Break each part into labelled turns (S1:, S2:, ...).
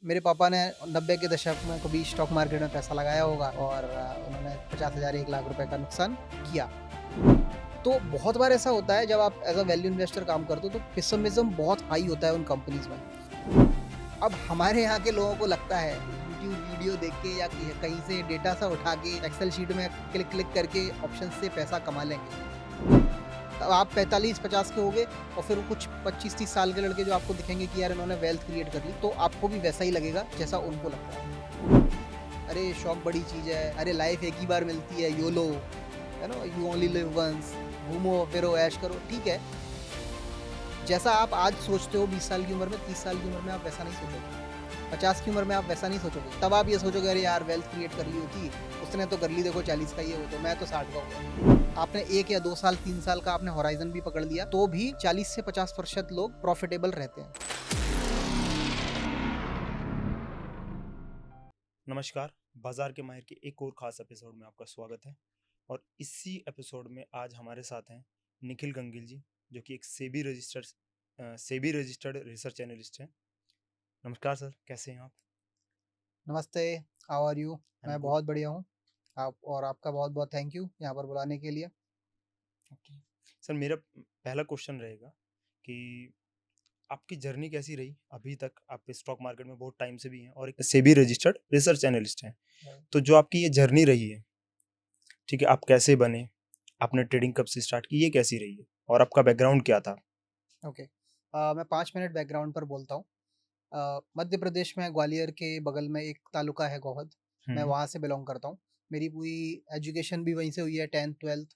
S1: मेरे पापा ने 90 के दशक में कभी स्टॉक मार्केट में पैसा लगाया होगा और उन्होंने 50,000 1 लाख रुपए का नुकसान किया। तो बहुत बार ऐसा होता है जब आप एज अ वैल्यू इन्वेस्टर काम करते हो तो पेसिमिज्म बहुत हाई होता है उन कंपनीज में। अब हमारे यहाँ के लोगों को लगता है यूट्यूब वीडियो देख के या कहीं से डेटा सा उठा के एक्सेल शीट में क्लिक क्लिक करके ऑप्शन से पैसा कमा लेंगे। तब आप 45-50 के होगे और फिर वो कुछ 25-30 साल के लड़के जो आपको दिखेंगे कि यार इन्होंने वेल्थ क्रिएट कर ली, तो आपको भी वैसा ही लगेगा जैसा उनको लगता है। अरे शौक बड़ी चीज़ है, अरे लाइफ एक ही बार मिलती है, योलो, है ना, यू ओनली लिव वंस, घूमो फिरो ऐश करो, ठीक है। जैसा आप आज सोचते हो 20 साल की उम्र में, 30 साल की उम्र में आप वैसा नहीं सोचोगे। 50 की उम्र में आप वैसा नहीं सोचोगे। तब आप ये सोचोगे अरे यार वेल्थ क्रिएट कर ली होती, उसने तो कर ली, देखो 40 का ही है वो, तो मैं तो 60 का हूँ। आपने 1 या 2 साल 3 साल का आपने होराइजन भी पकड़ लिया तो भी 40 से 50% लोग प्रॉफिटेबल रहते हैं।
S2: नमस्कार। बाजार के माहिर के एक और खास एपिसोड में आपका स्वागत है। और इसी एपिसोड में आज हमारे साथ हैं निखिल गंगिल जी, जो कि एक सेबी रजिस्टर्ड रिसर्च एनालिस्ट हैं। नमस्कार सर, कैसे हैं आप?
S1: नमस्ते, how are you?
S2: I am
S1: मैं
S2: गुड।
S1: बहुत बढ़िया हूँ। आप और आपका बहुत-बहुत थैंक यू यहाँ पर बुलाने के लिए।
S2: ओके सर, मेरा पहला क्वेश्चन रहेगा कि आपकी जर्नी कैसी रही अभी तक? आप स्टॉक मार्केट में बहुत टाइम से भी हैं और एक सेबी रजिस्टर्ड रिसर्च एनालिस्ट हैं। तो जो आपकी ये जर्नी रही है, ठीक है, आप कैसे बने, आपने ट्रेडिंग कब से स्टार्ट की, ये कैसी रही है और आपका बैकग्राउंड क्या था?
S1: ओके। मैं 5 मिनट बैकग्राउंड पर बोलता हूँ। मध्य प्रदेश में ग्वालियर के बगल में एक तालुका है गोहद, मैं
S2: हम्म।
S1: वहाँ से बिलॉन्ग करता हूँ। मेरी पूरी एजुकेशन भी वहीं से हुई है, 10th-12th।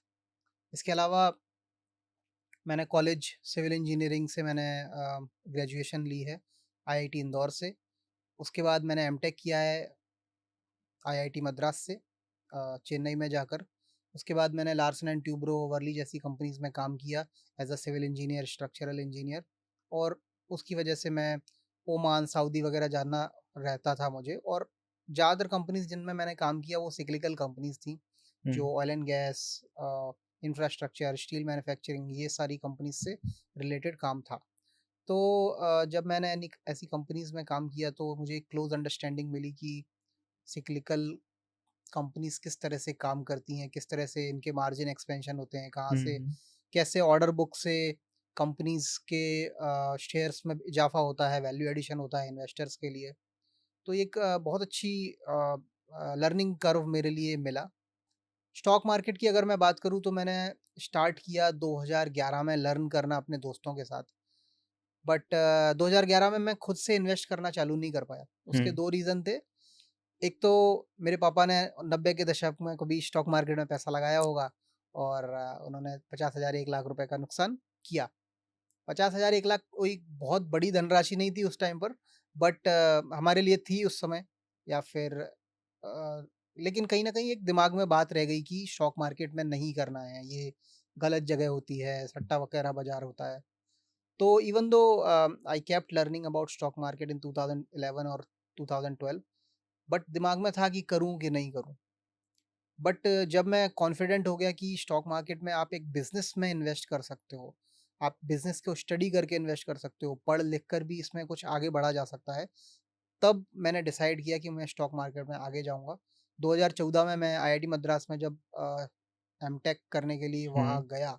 S1: इसके अलावा मैंने कॉलेज सिविल इंजीनियरिंग से मैंने ग्रेजुएशन ली है आईआईटी इंदौर से। उसके बाद मैंने एमटेक किया है आईआईटी मद्रास से चेन्नई में जाकर। उसके बाद मैंने लार्सन एंड ट्यूब्रो, वर्ली जैसी कंपनीज़ में काम किया as a civil engineer, structural engineer. और उसकी वजह से मैं ओमान, सऊदी वगैरह जाना रहता था मुझे। और ज़्यादातर कंपनीज़ जिनमें मैंने काम किया वो सिक्लिकल कंपनीज़ थी,
S2: हम्म।
S1: जो oil and gas, infrastructure, steel manufacturing, ये सारी कंपनीज़ से रिलेटेड काम था। तो जब मैंने यानी ऐसी कंपनीज़ में काम किया तो मुझे एक क्लोज़ अंडरस्टैंडिंग मिली कि सिक्लिकल कंपनीज़ किस तरह से काम करती हैं, किस तरह से इनके मार्जिन एक्सपेंशन होते हैं, कहाँ से
S2: हम्म।
S1: कैसे ऑर्डर बुक से कंपनीज़ के शेयर्स में इज़ाफ़ा होता है, वैल्यू एडिशन होता है इन्वेस्टर्स के लिए। तो एक बहुत अच्छी लर्निंग कर्व मेरे लिए मिला। स्टॉक मार्केट की अगर मैं बात करूँ तो मैंने स्टार्ट किया 2011 में लर्न करना अपने दोस्तों के साथ। बट 2011 में मैं खुद से इन्वेस्ट करना चालू नहीं कर पाया। उसके
S2: हम्म।
S1: 2 रीज़न थे। एक तो मेरे पापा ने 90 के दशक में कभी स्टॉक मार्केट में पैसा लगाया होगा और उन्होंने 50,000 1 लाख रुपए का नुकसान किया। 50,000 1 लाख कोई बहुत बड़ी धनराशि नहीं थी उस टाइम पर, बट हमारे लिए थी उस समय। या फिर लेकिन कहीं न कहीं एक दिमाग में बात रह गई कि स्टॉक मार्केट में नहीं करना है, ये गलत जगह होती है, सट्टा वगैरह बाज़ार होता है। तो even though I kept learning about stock market in 2011 और 2012, बट दिमाग में था कि करूँ कि नहीं करूँ। बट जब मैं कॉन्फिडेंट हो गया कि स्टॉक मार्केट में आप एक बिज़नेस में इन्वेस्ट कर सकते हो, आप बिज़नेस को स्टडी करके इन्वेस्ट कर सकते हो, पढ़ लिख कर भी इसमें कुछ आगे बढ़ा जा सकता है, तब मैंने डिसाइड किया कि मैं स्टॉक मार्केट में आगे जाऊँगा। 2014 में मैं आईआईटी मद्रास में जब एमटेक करने के लिए
S2: हम्म।
S1: वहाँ गया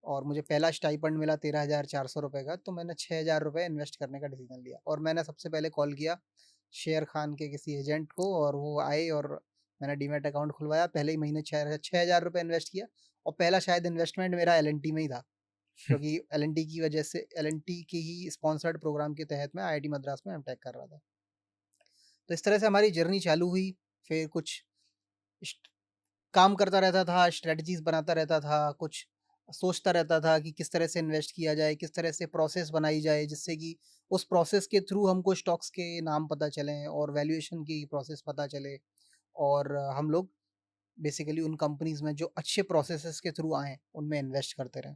S1: और मुझे पहला स्टाइपेंड मिला ₹13,400 का, तो मैंने ₹6,000 इन्वेस्ट करने का डिसीज़न लिया और मैंने सबसे पहले कॉल किया शेर खान के किसी एजेंट को और वो आए और मैंने डीमैट अकाउंट खुलवाया। पहले ही महीने ₹6,000 इन्वेस्ट किया और पहला शायद इन्वेस्टमेंट मेरा एल&टी में ही था, क्योंकि एल&टी की वजह से एल&टी के ही स्पॉन्सर्ड प्रोग्राम के तहत मैं आईआईटी मद्रास में एमटेक कर रहा था। तो इस तरह से हमारी जर्नी चालू हुई। फिर कुछ स्ट काम करता रहता था, स्ट्रैटेजीज़ बनाता रहता था, कुछ सोचता रहता था कि किस तरह से इन्वेस्ट किया जाए, किस तरह से प्रोसेस बनाई जाए जिससे कि उस प्रोसेस के थ्रू हमको स्टॉक्स के नाम पता चलें और वैल्यूएशन की प्रोसेस पता चले और हम लोग बेसिकली उन कंपनीज़ में जो अच्छे प्रोसेसेस के थ्रू आएँ, उनमें इन्वेस्ट करते रहें।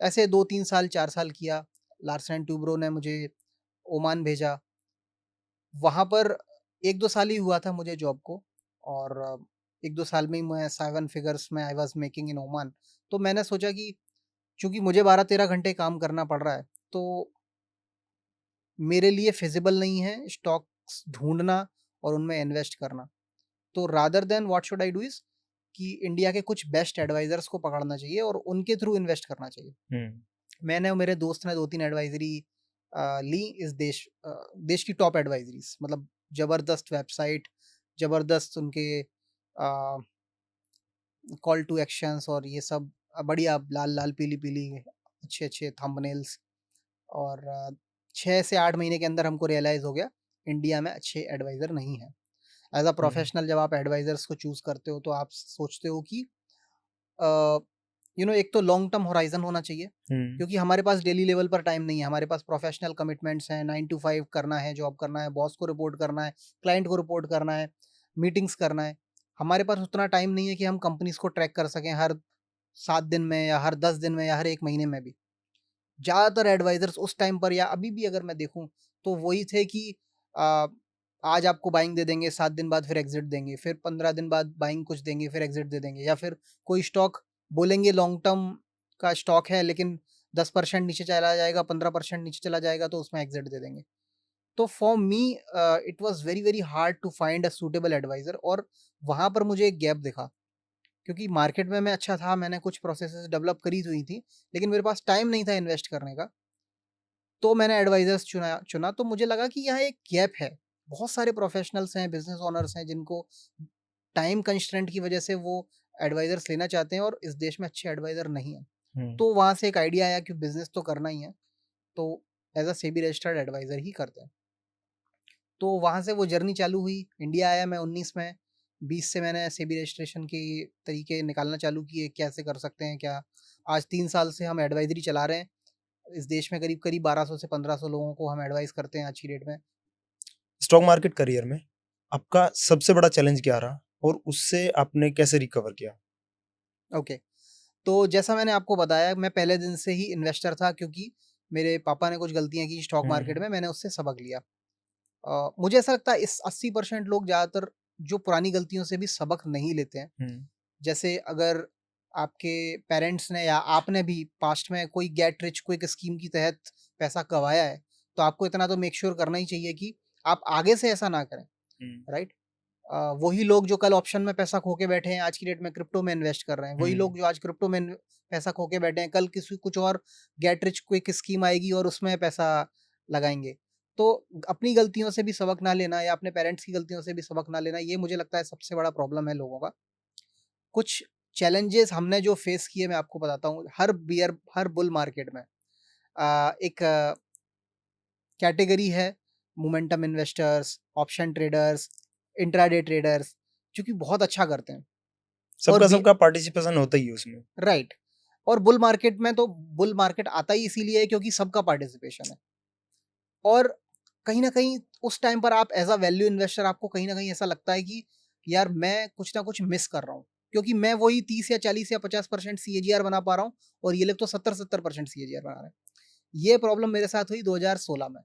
S1: ऐसे 2-3 साल, 4 साल किया। लार्सन एंड टूब्रो ने मुझे ओमान भेजा। वहाँ पर 1-2 साल ही हुआ था मुझे जॉब को और 1-2 साल में ही मैं 7 फिगर्स में I was making in Oman. तो मैंने सोचा कि चूँकि मुझे 12-13 घंटे काम करना पड़ रहा है, तो मेरे लिए फ़िज़िबल नहीं है स्टॉक ढूंढना और उनमें इन्वेस्ट करना। तो rather than what should I do is कि इंडिया के कुछ बेस्ट एडवाइजर्स को पकड़ना चाहिए और उनके थ्रू इन्वेस्ट करना चाहिए। मैंने और मेरे दोस्त ने 2-3 एडवाइजरी ली इस देश की टॉप एडवाइजरीज, मतलब जबरदस्त वेबसाइट, जबरदस्त उनके कॉल टू एक्शंस और ये सब बढ़िया लाल लाल पीली पीली अच्छे अच्छे थंबनेल्स। और 6 से 8 महीने के अंदर हमको रियलाइज़ हो गया इंडिया में अच्छे एडवाइज़र नहीं हैं। एज़ अ प्रोफेशनल जब आप एडवाइज़र्स को चूज़ करते हो तो आप सोचते हो कि एक तो लॉन्ग टर्म होराइज़न होना चाहिए, क्योंकि हमारे पास डेली लेवल पर टाइम नहीं है। हमारे पास प्रोफेशनल कमिटमेंट्स हैं, 9 टू 5 करना है, जॉब करना है, बॉस को रिपोर्ट करना है, क्लाइंट को रिपोर्ट करना है, मीटिंग्स करना है। हमारे पास उतना टाइम नहीं है कि हम कंपनीज़ को ट्रैक कर सकें हर 7 दिन में या हर 10 दिन में या हर 1 महीने में भी। ज़्यादातर एडवाइज़र्स उस टाइम पर या अभी भी अगर मैं देखूँ तो वही थे कि अ, आज आपको बाइंग दे देंगे, 7 दिन बाद फिर एग्ज़िट देंगे, फिर 15 दिन बाद बाइंग कुछ देंगे, फिर एग्ज़िट दे देंगे, या फिर कोई स्टॉक बोलेंगे लॉन्ग टर्म का स्टॉक है लेकिन 10% नीचे चला जाएगा, 15% नीचे चला जाएगा तो उसमें एग्ज़िट दे देंगे। तो for me it was very, very hard to find a suitable advisor, और वहाँ पर मुझे एक गैप दिखा। क्योंकि मार्केट में मैं अच्छा था, मैंने कुछ प्रोसेसेस डेवलप करी हुई थी, लेकिन मेरे पास टाइम नहीं था इन्वेस्ट करने का। तो मैंने एडवाइज़र्स चुना तो मुझे लगा कि यहाँ एक गैप है। बहुत सारे प्रोफ़ेशनल्स हैं, बिज़नेस ओनर्स हैं जिनको टाइम कंस्ट्रेंट की वज़ह से वो एडवाइज़र्स लेना चाहते हैं और इस देश में अच्छे एडवाइज़र नहीं हैं। तो वहाँ से एक आइडिया आया कि बिज़नेस तो करना ही है, तो as a SEBI registered adviser ही करते हैं। तो वहाँ से वो जर्नी चालू हुई। इंडिया आया मैं 19 में, 20 से मैंने सेबी रजिस्ट्रेशन के तरीके निकालना चालू किए, कैसे कर सकते हैं क्या। आज 3 साल से हम एडवाइज़री चला रहे हैं। इस देश में करीब-करीब 1200 से 1500 लोगों को हम एडवाइस करते हैं आज की डेट में।
S2: स्टॉक मार्केट करियर में आपका सबसे बड़ा चैलेंज क्या रहा और उससे आपने कैसे रिकवर किया?
S1: ओके, तो जैसा मैंने आपको बताया, मैं पहले दिन से ही इन्वेस्टर था, क्योंकि मेरे पापा ने कुछ गलतियाँ की स्टॉक मार्केट में, मैंने उससे सबक लिया। मुझे ऐसा लगता है इस 80% लोग ज़्यादातर जो पुरानी गलतियों से भी सबक नहीं लेते हैं। जैसे अगर आपके पेरेंट्स ने या आपने भी पास्ट में कोई गेट रिच क्विक स्कीम के तहत पैसा कमाया है, तो आपको इतना तो मेक श्योर करना ही चाहिए कि आप आगे से ऐसा ना करें, राइट? वही लोग जो कल ऑप्शन में पैसा खो के बैठे हैं, आज की डेट में क्रिप्टो में इन्वेस्ट कर रहे हैं। वही लोग जो आज क्रिप्टो में पैसा खो के बैठे हैं, कल किसी कुछ और गेट रिच क्विक स्कीम आएगी और उसमें पैसा लगाएँगे। तो अपनी गलतियों से भी सबक ना लेना या अपने पेरेंट्स की गलतियों से भी सबक ना लेना, ये मुझे लगता है सबसे बड़ा प्रॉब्लम है लोगों का। कुछ चैलेंजेस हमने जो फेस किए मैं आपको बताता हूँ। हर बुल मार्केट में एक कैटेगरी है momentum investors, option traders, intraday traders, जो कि बहुत अच्छा करते हैं। और
S2: सबका
S1: बी
S2: सबका पार्टिसिपेशन होता ही है उसमें।
S1: राइट। और बुल मार्केट आता ही इसीलिए है क्योंकि सबका पार्टिसिपेशन है। और कहीं न कहीं उस टाइम पर आप एज़ अ वैल्यू इन्वेस्टर, आपको कहीं न कहीं ऐसा लगता है कि यार मैं कुछ ना कुछ मिस कर रहा हूँ। क्योंकि मैं वही 30 या 40 या 50% सीएजीआर बना पा रहा हूँ और ये लोग तो 70-70% सीएजीआर बना रहे हैं। ये प्रॉब्लम मेरे साथ हुई 2016 में।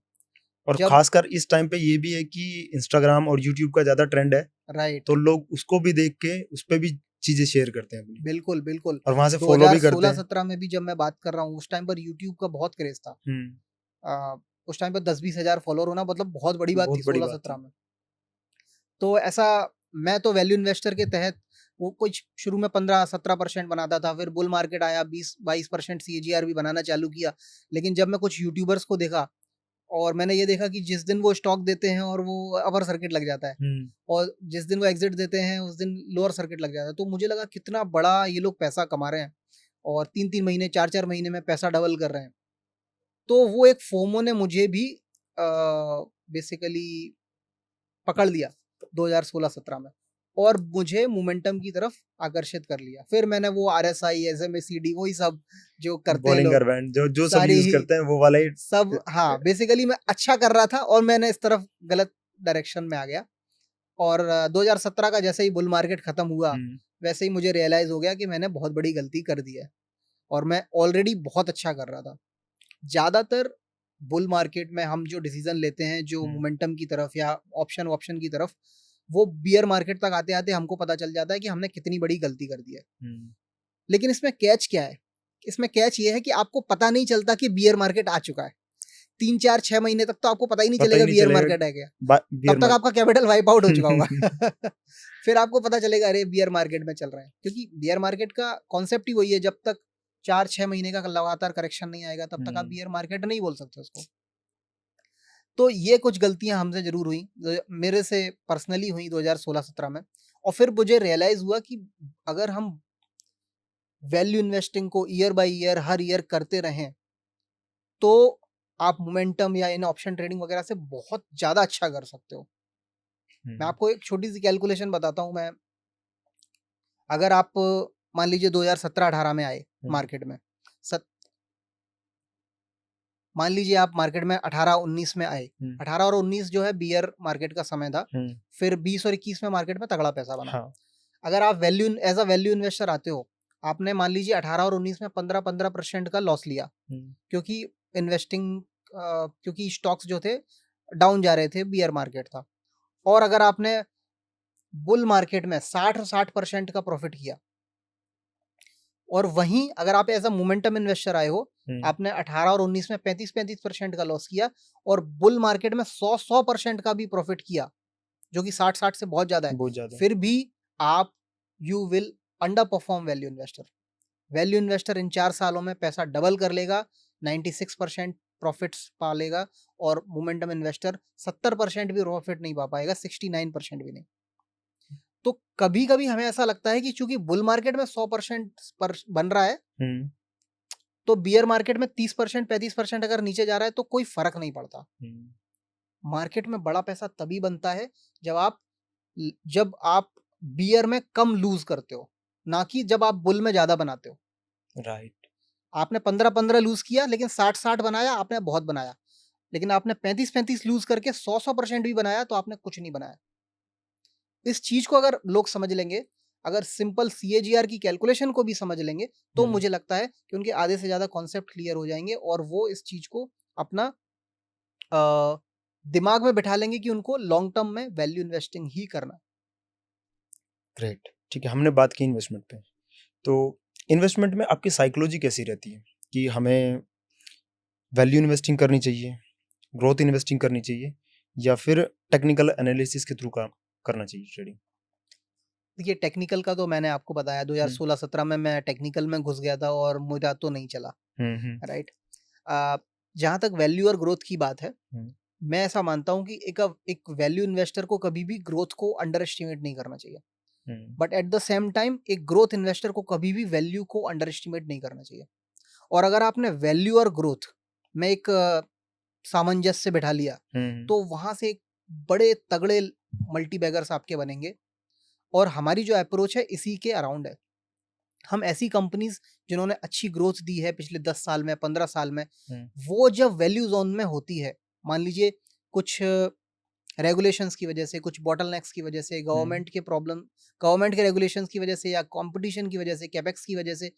S2: और
S1: जब
S2: खासकर इस टाइम पे ये भी है कि इंस्टाग्राम और यूट्यूब का ज़्यादा ट्रेंड है,
S1: राइट,
S2: तो लोग उसको भी देख के उस पे भी चीज़ें शेयर करते हैं अपनी
S1: बिल्कुल, बिल्कुल।
S2: और वहाँ से फॉलो भी करते हैं।
S1: 2016-17 में भी जब मैं बात कर रहा हूँ, उस टाइम पर यूट्यूब का बहुत क्रेज़ था। अ, उस टाइम पर 10-20 हज़ार फॉलोवर होना मतलब बहुत बड़ी बात थी
S2: बहुत बड़ी बात
S1: 16-17
S2: थी।
S1: में। तो ऐसा मैं तो वैल्यू इन्वेस्टर के तहत वो कुछ शुरू में 15-17% बनाता था, फिर बुल मार्केट आया 20-22% सीएजीआर भी बनाना चालू किया। लेकिन जब मैं कुछ यूट्यूबर्स को देखा और मैंने ये देखा कि जिस दिन वो स्टॉक देते हैं और वो अपर सर्किट लग जाता है, और जिस दिन वो एग्जिट देते हैं उस दिन लोअर सर्किट लग जाता है, तो मुझे लगा कितना बड़ा ये लोग पैसा कमा रहे हैं और 3-3 महीने 4-4 महीने में पैसा डबल कर रहे हैं। तो वो एक फोमो ने मुझे भी बेसिकली पकड़ लिया 2016-17 में, और मुझे मोमेंटम की तरफ आकर्षित कर लिया। फिर मैंने वो आरएसआई, एसएमएसीडी वही सब जो करते हैं लोग,
S2: बॉलिंगर बैंड जो जो सब
S1: सारी
S2: यूज़
S1: ही
S2: करते हैं वो वाला ही
S1: सब, हाँ, बेसिकली मैं अच्छा कर रहा था और मैंने इस तरफ गलत डायरेक्शन में आ गया। और 2017 का जैसे ही बुल मार्केट खत्म हुआ, वैसे ही मुझे रियलाइज़ हो गया कि मैंने बहुत बड़ी गलती कर दी है और मैं ऑलरेडी बहुत अच्छा कर रहा था। ज़्यादातर बुल मार्केट में हम जो डिसीज़न लेते हैं, जो मोमेंटम की तरफ या ऑप्शन की तरफ, वो बियर मार्केट तक आते-आते हमको पता चल जाता है कि हमने कितनी बड़ी गलती कर दी है। लेकिन इसमें कैच क्या है? इसमें कैच ये है कि आपको पता नहीं चलता कि बियर मार्केट आ चुका है। 3-4-6 महीने तक तो आपको पता ही नहीं
S2: पता ही
S1: चलेगा
S2: नहीं
S1: बियर
S2: चलेगा
S1: मार्केट है क्या।
S2: बियर
S1: तब तक
S2: मार्केट।
S1: आपका कैपिटल वाइप आउट हो चुका होगा। फिर आपको पता चलेगा अरे बियर मार्केट में चल रहा है, क्योंकि बियर मार्केट का कॉन्सेप्ट ही वही है, जब तक 4-6 महीने का लगातार करेक्शन नहीं आएगा तब तक आप बियर मार्केट नहीं बोल सकते उसको। तो ये कुछ गलतियां हमसे जरूर हुई, मेरे से पर्सनली हुई 2016-17 में। और फिर मुझे रियलाइज हुआ कि अगर हम वैल्यू इन्वेस्टिंग को year by year her year करते रहें तो आप मोमेंटम या इन ऑप्शन ट्रेडिंग वगैरह से बहुत ज्यादा अच्छा कर सकते हो। मैं आपको एक छोटी सी कैलकुलेशन बताता हूँ। मैं अगर आप मान लीजिए 2017-18 में आए मार्केट में, मान लीजिए आप मार्केट में 18-19 में आए, 18 और 19 जो है बियर मार्केट का समय था, फिर 20 और 21 में मार्केट में तगड़ा पैसा बना। हाँ। अगर आप value as a value investor आते हो, आपने मान लीजिए 18 और 19 में 15% का लॉस लिया, क्योंकि इन्वेस्टिंग क्योंकि स्टॉक्स जो थे डाउन जा रहे थे, बियर मार्केट था। और अगर आपने बुल मार्केट में 60% का प्रॉफिट किया, और वहीं अगर आप एज अ मोमेंटम इन्वेस्टर आए हो, आपने 18 और 19 में 35% का लॉस किया, और बुल मार्केट में 100% का भी प्रॉफिट किया, जो कि 60 से बहुत ज्यादा है, बहुत ज्यादा। फिर भी आप you will under perform value investor. Value investor in 4 सालों में पैसा डबल कर लेगा, 96% प्रॉफिट्स पा लेगा, और मोमेंटम इन्वेस्टर 70% भी प्रॉफिट नहीं पा पाएगा, 69% भी नहीं। तो कभी कभी हमें ऐसा लगता है कि चूंकि बुल मार्केट में 100% पर बन रहा है, तो बियर मार्केट में 30% 35% अगर नीचे जा रहा है तो कोई फर्क नहीं पड़ता। मार्केट में बड़ा पैसा तभी बनता है जब आप बियर में कम लूज करते हो, ना कि जब आप बुल में ज्यादा बनाते हो। राइट। आपने 15-15 लूज किया लेकिन 60-60 बनाया, आपने बहुत बनाया। लेकिन आपने 35-35 लूज करके 100% भी बनाया तो आपने कुछ नहीं बनाया। इस चीज को अगर लोग समझ लेंगे, अगर सिंपल CAGR की कैलकुलेशन को भी समझ लेंगे, तो मुझे लगता है कि उनके आधे से ज्यादा कॉन्सेप्ट क्लियर हो जाएंगे, और वो इस चीज को अपना दिमाग में बिठा लेंगे कि उनको लॉन्ग टर्म में वैल्यू इन्वेस्टिंग ही करना।
S2: ग्रेट, ठीक है। हमने बात की इन्वेस्टमेंट पे, तो इन्वेस्टमेंट में आपकी साइकोलॉजी कैसी रहती है कि हमें वैल्यू इन्वेस्टिंग करनी चाहिए, ग्रोथ इन्वेस्टिंग करनी चाहिए, या फिर टेक्निकल एनालिसिस के थ्रू काम करना चाहिए ट्रेडिंग?
S1: देखिए, टेक्निकल का तो मैंने आपको बताया, 2016-17 में मैं टेक्निकल में घुस गया था और मेरा तो नहीं चला। राइट। जहाँ तक वैल्यू और ग्रोथ की बात है, मैं ऐसा मानता हूँ कि एक वैल्यू इन्वेस्टर को कभी भी ग्रोथ को अंडर एस्टिमेट नहीं करना चाहिए, but at the same time एक ग्रोथ इन्वेस्टर को कभी भी वैल्यू को अंडर एस्टिमेट नहीं करना चाहिए। और अगर आपने वैल्यू और ग्रोथ में एक सामंजस्य बिठा लिया, तो वहां से एक बड़े तगड़े मल्टीबैगर्स आपके बनेंगे। और हमारी जो अप्रोच है इसी के अराउंड है। हम ऐसी कंपनीज जिन्होंने अच्छी ग्रोथ दी है पिछले 10 साल में, 15 साल में, वो जब वैल्यू जोन में होती है, मान लीजिए कुछ रेगुलेशंस की वजह से, कुछ बॉटलनेक्स की वजह से, गवर्नमेंट के रेगुलेशंस की वजह से, या कंपटीशन की वजह से, कैपेक्स की वजह से,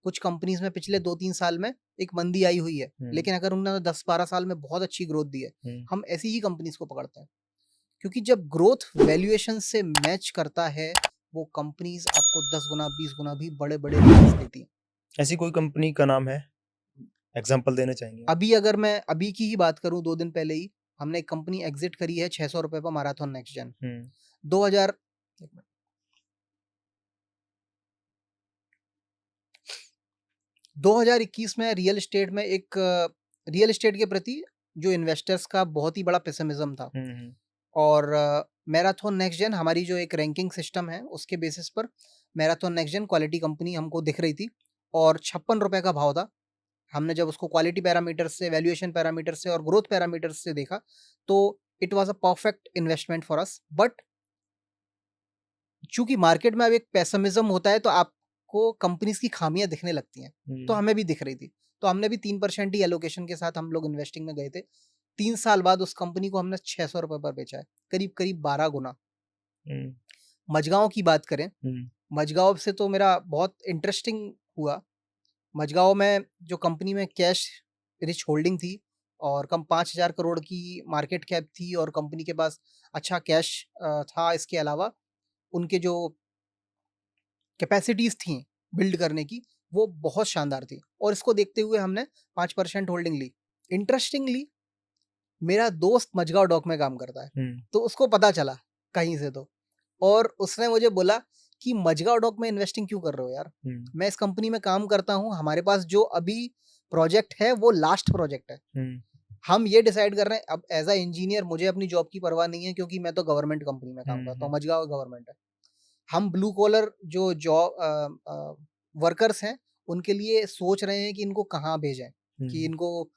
S1: कुछ कंपनीज में पिछले 2-3 साल में एक मंदी आई हुई है, लेकिन अगर उन्होंने 10-12 साल में बहुत अच्छी ग्रोथ दी है, हम ऐसी ही कंपनीज को पकड़ते हैं। क्योंकि जब ग्रोथ वैल्यूएशन से मैच करता है, वो कंपनीज आपको 10 गुना 20 गुना भी बड़े बड़े रिटर्न्स देती हैं।
S2: ऐसी कोई कंपनी का नाम है, एग्जांपल देना चाहेंगे?
S1: अभी अगर मैं अभी की ही बात करूं, 2 दिन पहले ही हमने एक कंपनी एग्जिट करी है 600 रुपए पर, मैराथन नेक्स्ट जेन। 2000 2021 में रियल एस्टेट के प्रति जो इन्वेस्टर्स का बहुत ही बड़ा पेसिमिज्म था, और मैराथन नेक्स्ट जेन हमारी जो एक रैंकिंग सिस्टम है उसके बेसिस पर Marathon next gen quality company हमको दिख रही थी, और 56 रुपए का भाव था। हमने जब उसको क्वालिटी पैरामीटर से, वैल्यूएशन पैरामीटर से और ग्रोथ पैरामीटर से देखा, तो it was a perfect investment for us. But चूंकि मार्केट में अब एक पेसिमिज्म होता है, तो आपको कंपनीज की खामियां दिखने लगती हैं, तो हमें भी दिख रही थी। तो हमने भी 3% ही एलोकेशन के साथ हम लोग इन्वेस्टिंग में गए थे। 3 साल बाद उस कंपनी को हमने 600 रुपए पर बेचा है, करीब करीब 12 गुना। मझगांव की बात करें, मझगांव से तो मेरा बहुत इंटरेस्टिंग हुआ। मझगांव में जो कंपनी में कैश रिच होल्डिंग थी, और कम 5,000 करोड़ की मार्केट कैप थी, और कंपनी के पास अच्छा कैश था। इसके अलावा उनके जो कैपेसिटीज थी बिल्ड करने की, वो बहुत शानदार थी, और इसको देखते हुए हमने 5% होल्डिंग ली। इंटरेस्टिंगली मेरा दोस्त मझगांव डॉक में काम करता है, तो उसको पता चला कहीं से तो, और उसने मुझे बोला कि मझगांव डॉक में इन्वेस्टिंग क्यों कर रहे हो यार? मैं इस कंपनी में काम करता हूँ, हमारे पास जो अभी प्रोजेक्ट है वो लास्ट प्रोजेक्ट है। हम ये डिसाइड कर रहे हैं, अब एज अ इंजीनियर मुझे अपनी जॉब की परवाह नहीं है, क्योंकि मैं तो गवर्नमेंट कंपनी में काम करता हूँ, मझगांव गवर्नमेंट है। हम ब्लू कॉलर जो जॉब वर्कर्स हैं, उनके लिए सोच रहे हैं कि इनको कहाँ भेजें, कि इनको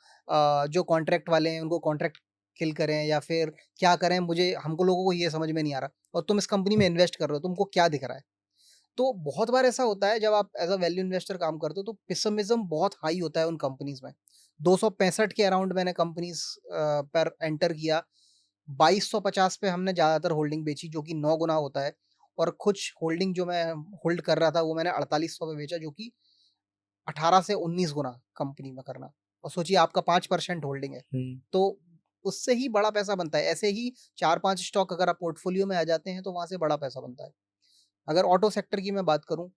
S1: जो कॉन्ट्रैक्ट वाले हैं उनको कॉन्ट्रैक्ट किल करें या फिर क्या करें, मुझे हमको लोगों को ये समझ में नहीं आ रहा। और तुम इस कंपनी में इन्वेस्ट कर रहे हो, तुमको क्या दिख रहा है? तो बहुत बार ऐसा होता है जब आप एज अ वैल्यू इन्वेस्टर काम करते हो, तो पेसिमिज्म बहुत हाई होता है उन कंपनीज में। 265 के अराउंड मैंने कंपनीज पर एंटर किया, 2250 पे हमने ज़्यादातर होल्डिंग बेची, जो कि 9 गुना होता है। और कुछ होल्डिंग जो मैं होल्ड कर रहा था वो मैंने 4800 पे बेचा, जो कि 18 से 19 गुना कंपनी में करना। और सोचिए आपका 5% होल्डिंग है, तो उससे ही बड़ा पैसा बनता है। ऐसे ही 4-5 स्टॉक अगर आप पोर्टफोलियो में आ जाते हैं तो वहाँ से बड़ा पैसा बनता है। अगर ऑटो सेक्टर की मैं बात करूँ,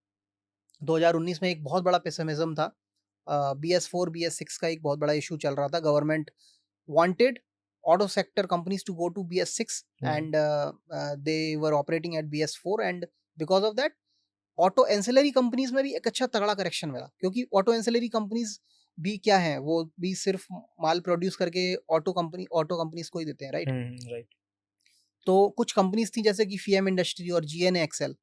S1: 2019 में एक बहुत बड़ा पेसिमिज्म था। BS4 BS6 का एक बहुत बड़ा इशू चल रहा था। Government wanted auto sector companies to go to BS6 and they were operating at BS4, and because of that auto ancillary companies में भी एक अच्छा तगड़ा करेक्शन मिला, क्योंकि ऑटो एंसिलरी कंपनीज भी क्या है, वो भी सिर्फ माल प्रोड्यूस करके ऑटो कंपनीज को ही देते हैं, राइट?
S2: राइट।
S1: तो कुछ कंपनीज थी जैसे कि फीएम इंडस्ट्री और जीएनए एक्सेल,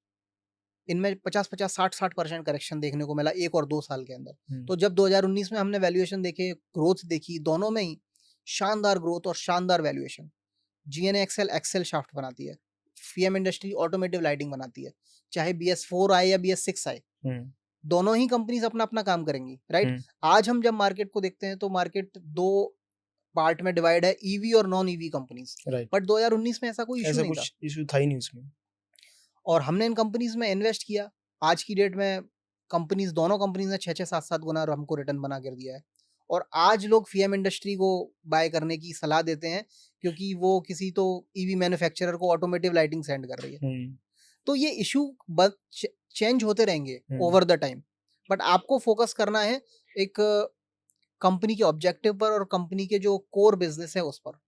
S1: इनमें 50-50 60-60% करेक्शन देखने को मिला 1 और 2 साल के अंदर। तो जब 2019 में हमने वैल्यूएशन देखे, ग्रोथ देखी, दोनों में ही शानदार ग्रोथ और शानदार valuation. GNA axle axle shaft बनाती है, फीएम इंडस्ट्री ऑटोमेटिव लाइटिंग बनाती है। चाहे BS4 आए या BS6 आए, दोनों ही कंपनीज अपना अपना काम करेंगी, राइट? आज हम जब मार्केट को देखते हैं तो मार्केट 2 पार्ट में डिवाइड है, ईवी और non EV companies,
S2: right.
S1: But 2019 में ऐसा कोई इशू
S2: ऐसा
S1: नहीं था।
S2: कुछ इशू था ही नहीं उसमें।
S1: और हमने इन कंपनीज में इन्वेस्ट किया। आज की डेट में कंपनीज, दोनों कंपनीज ने 6-6 7-7 गुना हमको रिटर्न बना कर दिया है। और आज लोग फीएम इंडस्ट्री को बाय करने की सलाह देते हैं, क्योंकि वो किसी तो ईवी मैन्युफैक्चरर को ऑटोमेटिव लाइटिंग सेंड कर रही है। तो ये इशू चेंज होते रहेंगे ओवर द टाइम, बट आपको फोकस करना है एक कंपनी के ऑब्जेक्टिव पर और कंपनी के जो कोर बिजनेस है उस पर।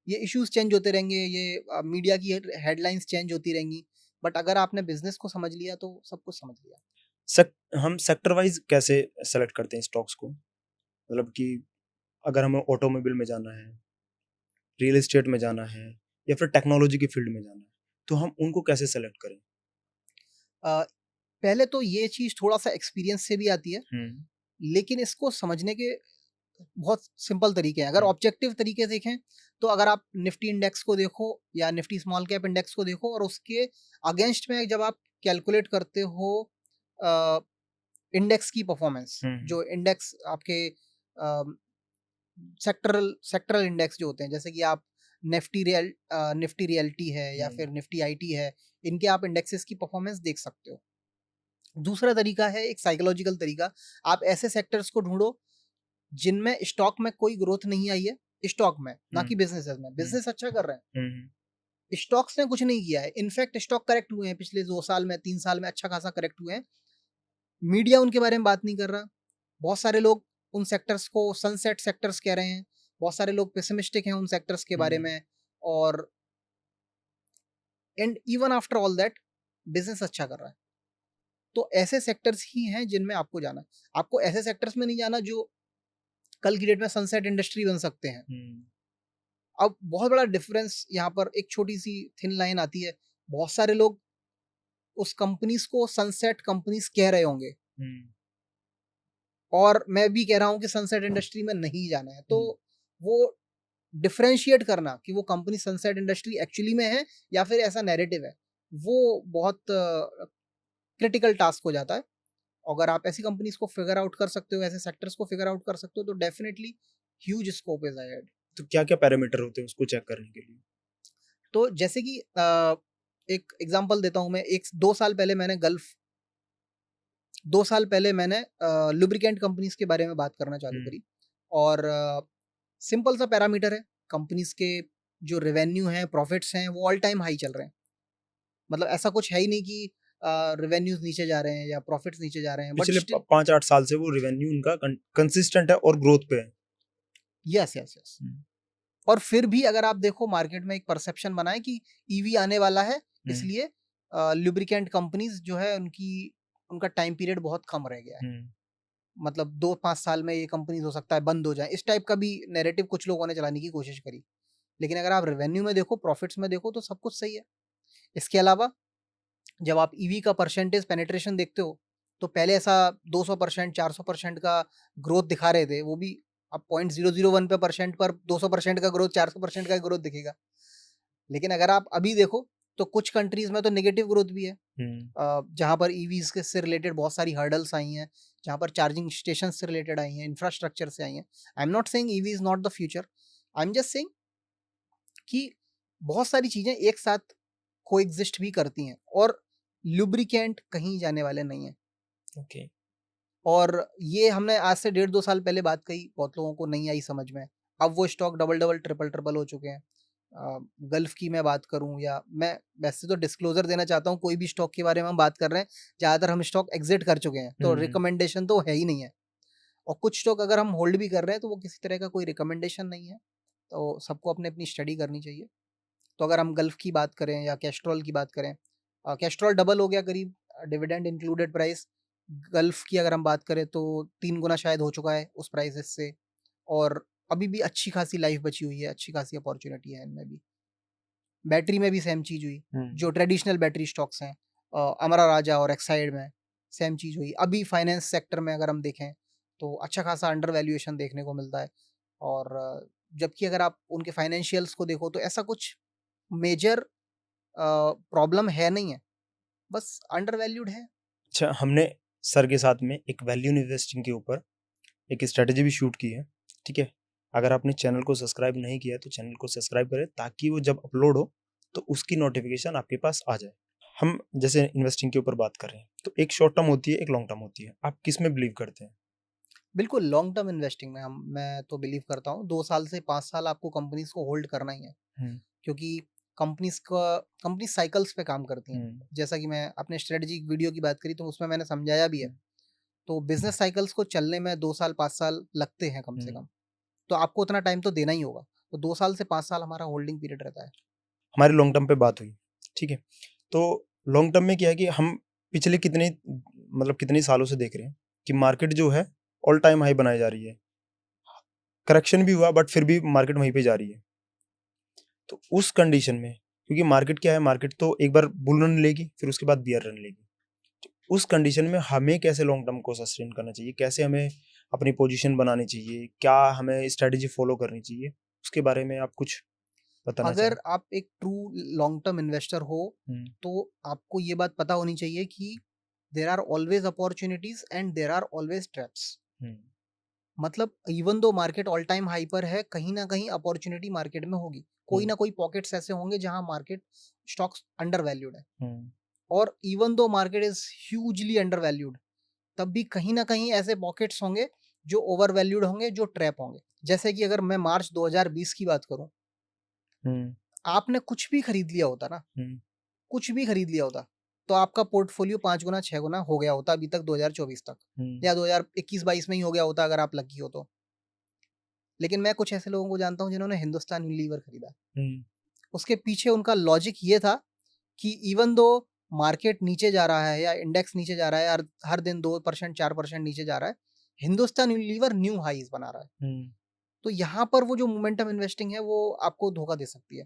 S1: ये इश्यूज चेंज होते रहेंगे, ये मीडिया की हेडलाइंस चेंज होती रहेंगी, बट अगर आपने बिजनेस को समझ लिया तो सब कुछ समझ लिया।
S2: हम सेक्टर वाइज कैसे सेलेक्ट करते हैं स्टॉक्स को? मतलब कि अगर हमें ऑटोमोबाइल में जाना है, रियल एस्टेट में जाना है, या फिर टेक्नोलॉजी की फील्ड में जाना है, तो हम उनको कैसे सेलेक्ट करें?
S1: पहले तो ये चीज थोड़ा सा एक्सपीरियंस से भी आती है, लेकिन इसको समझने के बहुत सिंपल तरीके हैं। अगर ऑब्जेक्टिव तरीके देखें तो अगर आप निफ्टी इंडेक्स को देखो या निफ्टी स्मॉल कैप इंडेक्स को देखो, और उसके अगेंस्ट में जब आप कैलकुलेट करते हो इंडेक्स की परफॉर्मेंस, जो इंडेक्स आपके सेक्टरल इंडेक्स जो होते हैं, जैसे कि आप निफ्टी रियल्टी है या फिर निफ्टी आईटी है, इनके आप इंडेक्सेस की परफॉर्मेंस देख सकते हो। दूसरा तरीका है एक साइकोलॉजिकल तरीका, आप ऐसे सेक्टर्स को ढूंढो जिनमें स्टॉक में कोई ग्रोथ नहीं आई है, स्टॉक में, ना कि बिजनेसेस में। बिजनेस अच्छा कर रहे हैं, स्टॉक्स ने कुछ नहीं किया है, इनफैक्ट स्टॉक करेक्ट हुए हैं पिछले 2 साल में, 3 साल में अच्छा खासा करेक्ट हुए हैं। मीडिया उनके बारे में बात नहीं कर रहा, बहुत सारे लोग उन सेक्टर्स को सनसेट सेक्टर्स कह रहे हैं, बहुत सारे लोग पेसिमिस्टिक हैं उन सेक्टर्स के बारे में। और and even after all that business अच्छा कर रहा है। तो ऐसे सेक्टर्स ही हैं जिनमें आपको जाना है। आपको ऐसे सेक्टर्स में नहीं जाना जो कल की डेट में सनसेट इंडस्ट्री बन सकते हैं। अब बहुत बड़ा डिफरेंस यहाँ पर, एक छोटी सी थिन लाइन आती है। बहुत सारे लोग उस कंपनीज को सनसेट कंपनीज कह रहे होंगे, और मैं भी कह रहा हूँ कि सनसेट इंडस्ट्री में नहीं जाना है। तो वो डिफरेंशिएट करना कि वो कंपनी सनसेट इंडस्ट्री एक्चुअली में है या फिर ऐसा नैरेटिव है, वो बहुत क्रिटिकल टास्क हो जाता है। अगर आप ऐसी कंपनीज को फिगर आउट कर सकते हो, ऐसे सेक्टर्स को फिगर आउट कर सकते हो, तो definitely huge scope is ahead.
S2: तो क्या क्या पैरामीटर होते हैं उसको चेक करने के लिए?
S1: तो जैसे कि एक एग्जांपल देता हूं मैं। 2 साल पहले मैंने 2 साल पहले मैंने लुब्रिकेंट कंपनीज के बारे में बात करना चालू करी। और सिंपल सा पैरामीटर है, कंपनीज के जो रेवेन्यू है, प्रॉफिट्स हैं, वो ऑल टाइम हाई चल रहे हैं। मतलब ऐसा कुछ है ही नहीं कि रेवेन्यूज नीचे जा रहे हैं या प्रॉफिट्स नीचे जा रहे हैं,
S2: पिछले 5-8 साल से वो रेवेन्यू उनका कंसिस्टेंट है और ग्रोथ पे है।
S1: Yes yes yes. और फिर भी अगर आप देखो मार्केट में एक परसेप्शन बना है कि ईवी आने वाला है, इसलिए लुब्रिकेंट कंपनीज जो है उनका टाइम पीरियड बहुत कम रह गया है, मतलब 2-5 साल में ये कंपनीज हो सकता है बंद हो जाए, इस टाइप का भी नैरेटिव कुछ लोगों ने चलाने की कोशिश करी। लेकिन अगर आप रेवेन्यू में देखो, प्रॉफिट्स में देखो, तो सब कुछ सही है। इसके अलावा जब आप ईवी का परसेंटेज पेनिट्रेशन देखते हो, तो पहले ऐसा 200% 400% का ग्रोथ दिखा रहे थे, वो भी अब 0.001 पे परसेंट पर 200% का ग्रोथ, 400% का ग्रोथ दिखेगा। लेकिन अगर आप अभी देखो तो कुछ कंट्रीज में तो नेगेटिव ग्रोथ भी है, जहाँ पर ईवीज के से रिलेटेड बहुत सारी हर्डल्स आई हैं, जहाँ पर चार्जिंग स्टेशन से रिलेटेड आई हैं, इंफ्रास्ट्रक्चर से आई हैं। I am not saying EV is not the future, I am just saying कि बहुत सारी चीजें एक साथ कोएग्जिस्ट भी करती हैं, और लुब्रिकेंट कहीं जाने वाले नहीं है।
S2: ओके।
S1: और ये हमने आज से 1.5-2 साल पहले बात कही, बहुत लोगों को नहीं आई समझ में। अब वो stock double double triple triple हो चुके हैं। गल्फ की मैं बात करूं, या मैं वैसे तो डिस्क्लोजर देना चाहता हूं, कोई भी स्टॉक के बारे में हम बात कर रहे हैं, ज़्यादातर हम स्टॉक एग्जिट कर चुके हैं, तो रिकमेंडेशन तो है ही नहीं है। और कुछ स्टॉक अगर हम होल्ड भी कर रहे हैं तो वो किसी तरह का कोई रिकमेंडेशन नहीं है। तो सबको अपने अपनी स्टडी करनी चाहिए। तो अगर हम गल्फ की बात करें या कैस्ट्रॉल की बात करें, कैस्ट्रॉल डबल हो गया करीब, डिविडेंड इंक्लूडेड प्राइस। गल्फ की अगर हम बात करें तो 3 गुना शायद हो चुका है उस प्राइसेस से, और अभी भी अच्छी खासी लाइफ बची हुई है, अच्छी खासी अपॉर्चुनिटी है इनमें भी। बैटरी में भी सेम चीज़ हुई, जो ट्रेडिशनल बैटरी स्टॉक्स हैं, अमरा राजा और एक्साइड में सेम चीज़ हुई। अभी फाइनेंस सेक्टर में अगर हम देखें तो अच्छा खासा अंडर वैल्यूएशन देखने को मिलता है, और जबकि अगर आप उनके फाइनेंशियल्स को देखो तो ऐसा कुछ मेजर प्रॉब्लम है नहीं है, बस अंडर वैल्यूड है।
S2: अच्छा, हमने सर के साथ में एक वैल्यू इन्वेस्टिंग के ऊपर एक स्ट्रेटेजी भी शूट की है, ठीक है। अगर आपने चैनल को सब्सक्राइब नहीं किया तो चैनल को सब्सक्राइब करें, ताकि वो जब अपलोड हो तो उसकी नोटिफिकेशन आपके पास आ जाए। हम जैसे इन्वेस्टिंग के ऊपर बात कर रहे हैं, तो एक शॉर्ट टर्म होती है, एक लॉन्ग टर्म होती है। आप किस में बिलीव करते हैं?
S1: बिल्कुल लॉन्ग टर्म इन्वेस्टिंग में मैं तो बिलीव करता हूँ, 2 साल से 5 साल आपको कंपनीज को होल्ड करना ही है, क्योंकि कंपनी साइकिल्स पे काम करती हैं। जैसा कि मैं अपने स्ट्रेटजी वीडियो की बात करी तो उसमें मैंने समझाया भी है। तो बिजनेस साइकिल्स को चलने में 2 साल 5 साल लगते हैं कम से कम, तो आपको उतना टाइम तो देना ही होगा। तो 2 साल से 5 साल हमारा होल्डिंग पीरियड रहता है।
S2: हमारी लॉन्ग टर्म पे बात हुई, ठीक है। तो लॉन्ग टर्म में क्या है कि हम पिछले कितने सालों से देख रहे हैं कि मार्केट जो है ऑल टाइम हाई बनाई जा रही है। करेक्शन भी हुआ बट फिर भी मार्केट वहीं पे जा रही है। तो उस कंडीशन में, क्योंकि मार्केट क्या है, मार्केट तो एक बार बुल रन लेगी, फिर उसके बाद बियर रन लेगी। तो उस कंडीशन में हमें कैसे लॉन्ग टर्म को सस्टेन करना चाहिए, कैसे हमें अपनी पोजीशन बनानी चाहिए, क्या हमें स्ट्रेटेजी फॉलो करनी चाहिए, उसके बारे में आप कुछ बताना चाहें?
S1: अगर आप एक ट्रू लॉन्ग टर्म इन्वेस्टर हो, तो आपको ये बात पता होनी चाहिए कि there are always opportunities and there are always traps. मतलब even though market all time high पर है, कहीं ना कहीं अपॉर्चुनिटी मार्केट में होगी, कोई ना कोई पॉकेट्स ऐसे होंगे जहां मार्केट स्टॉक्स अंडर वैल्यूड है। और even though market is hugely under valued, तब भी कहीं ना कहीं ऐसे पॉकेट्स होंगे जो ओवर वैल्यूड होंगे, जो ट्रैप होंगे। जैसे कि अगर मैं मार्च 2020 की बात करूं, आपने कुछ भी खरीद लिया होता ना, कुछ भी खरीद लिया होता, तो आपका पोर्टफोलियो 5 गुना 6 गुना हो गया होता अभी तक 2024 तक, या 2021-22 में ही हो गया होता अगर आप लकी हो तो। लेकिन मैं कुछ ऐसे लोगों को जानता हूँ जिन्होंने हिंदुस्तान यूनिलीवर खरीदा। उसके पीछे उनका लॉजिक ये था कि इवन दो मार्केट नीचे जा रहा है या इंडेक्स नीचे जा रहा है, हर दिन 2% 4% नीचे जा रहा है, हिंदुस्तान यूनिलीवर न्यू हाईज बना रहा है। तो यहाँ पर वो जो मोमेंटम इन्वेस्टिंग है वो आपको धोखा दे सकती है।